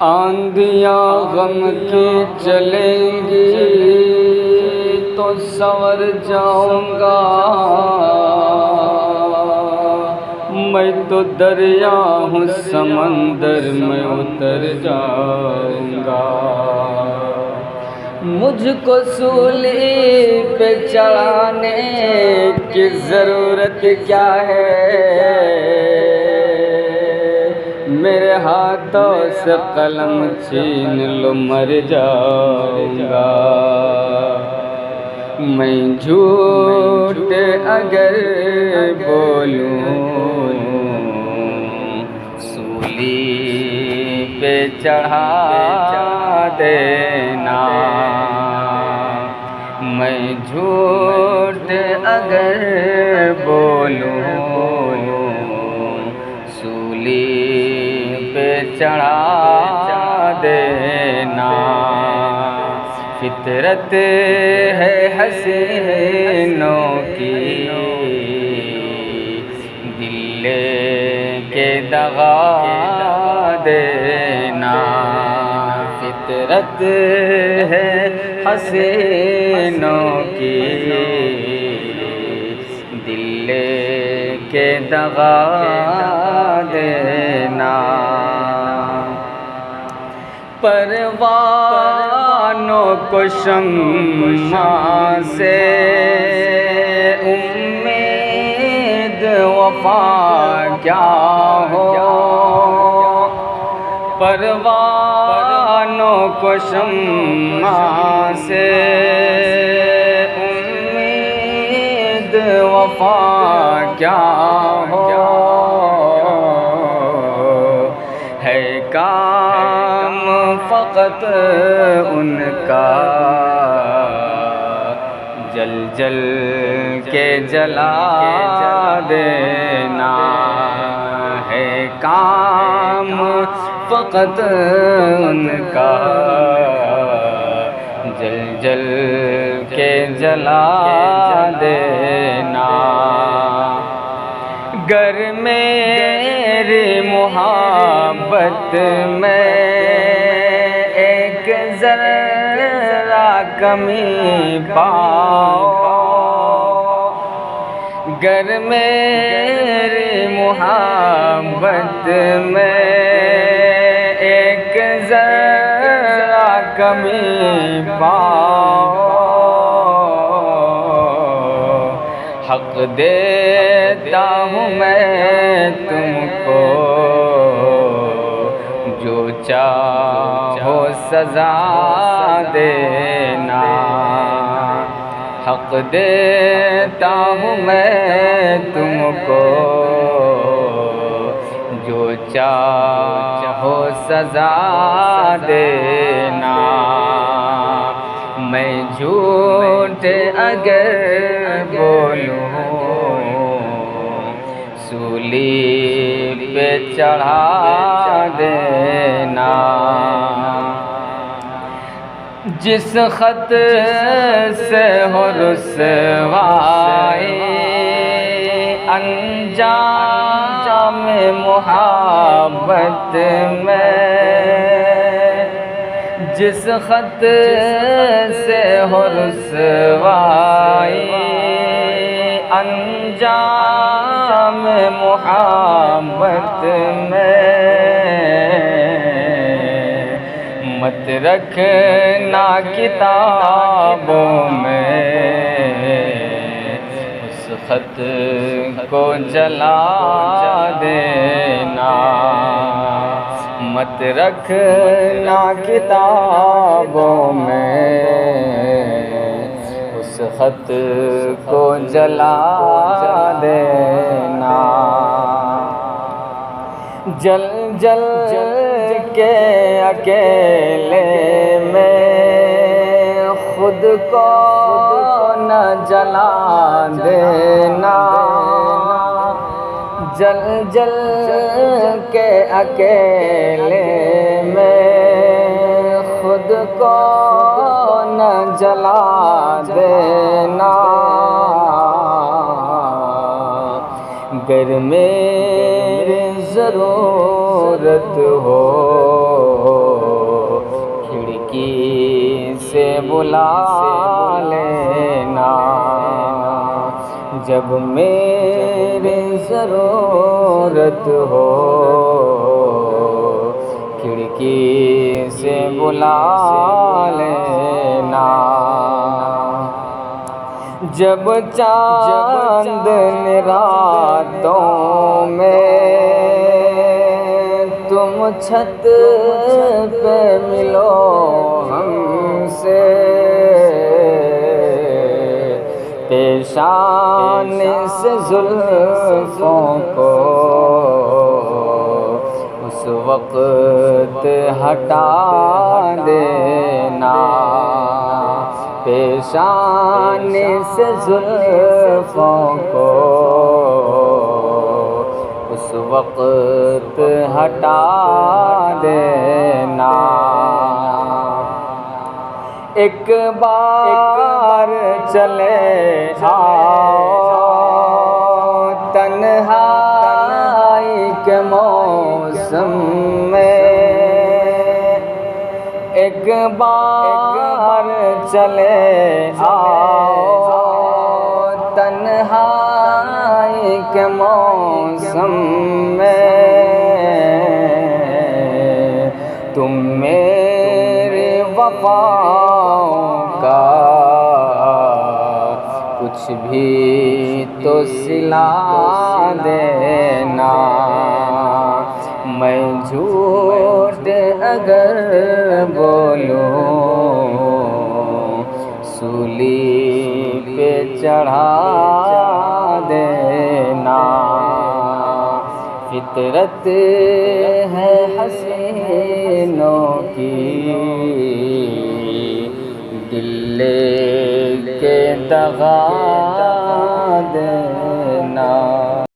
آندھیاں غم کی چلیں گی تو سنور جاؤں گا، میں تو دریا ہوں سمندر میں اتر جاؤں گا۔ مجھ کو سولی پہ چڑھانے کی ضرورت کیا ہے، میرے ہاتھوں سے قلم چھین لو مر جاؤں گا۔ میں جھوٹ اگر بولوں سولی پہ چڑھا دینا، میں جھوٹ اگر بولوں سولی پہ چڑھا دینا۔ فطرت ہے حسینوں کی دل لے کے دغا دینا، فطرت ہے حسینوں کی دل لے کے دغا دینا۔ پروانوں کو شمع سے امید وفا کیا ہو، پروانوں کو شمع سے امید وفا کیا ہو، ہے کام فقط ان کا جل جل کے جلا دینا، ہے کام فقط ان کا جل جل کے جلا دینا۔ گر میری محبت میں ایک ذرہ کمی پاؤ، گر میری محبت میں ایک ذرہ کمی پاؤ، حق دیتا ہوں میں تم کو جو چاہو سزا دینا، حق دیتا ہوں میں تم کو جو چاہو سزا دینا۔ میں جھوٹ اگر بولوں سولی پہ چڑھا دینا، جس خط سے ہو رسوائی انجام محبت میں، جس خط سے ہو رسوائی انجام محبت میں، مت رکھنا کتابوں میں اس خط کو جلا دینا، مت رکھنا کتابوں میں اس خط کو جلا دینا۔ جل جل کے اکیلے میں خود کو نہ جلا دینا، جل جل کے اکیلے میں خود کو نہ جلا دینا، گر میری ضرورت ہو بلا لینا جب میری ضرورت ہو، کھڑکی سے بلا لینا جب چاند راتوں میں تم چھت پہ ملو ہم سے، پیشان سے زلفوں کو اس وقت ہٹا دینا، پیشان سے زلفوں کو اس وقت ہٹا دینا۔ ایک بار چلے آؤ تنہائی کے موسم میں، ایک بار چلے آؤ تنہائی کے موسم میں، تم میرے وفاؤں کا کچھ بھی تو سلا دینا، میں جھوٹ اگر بولوں سولی پہ چڑھا دینا، فطرت ہے حسینوں کی دل لے کے دغا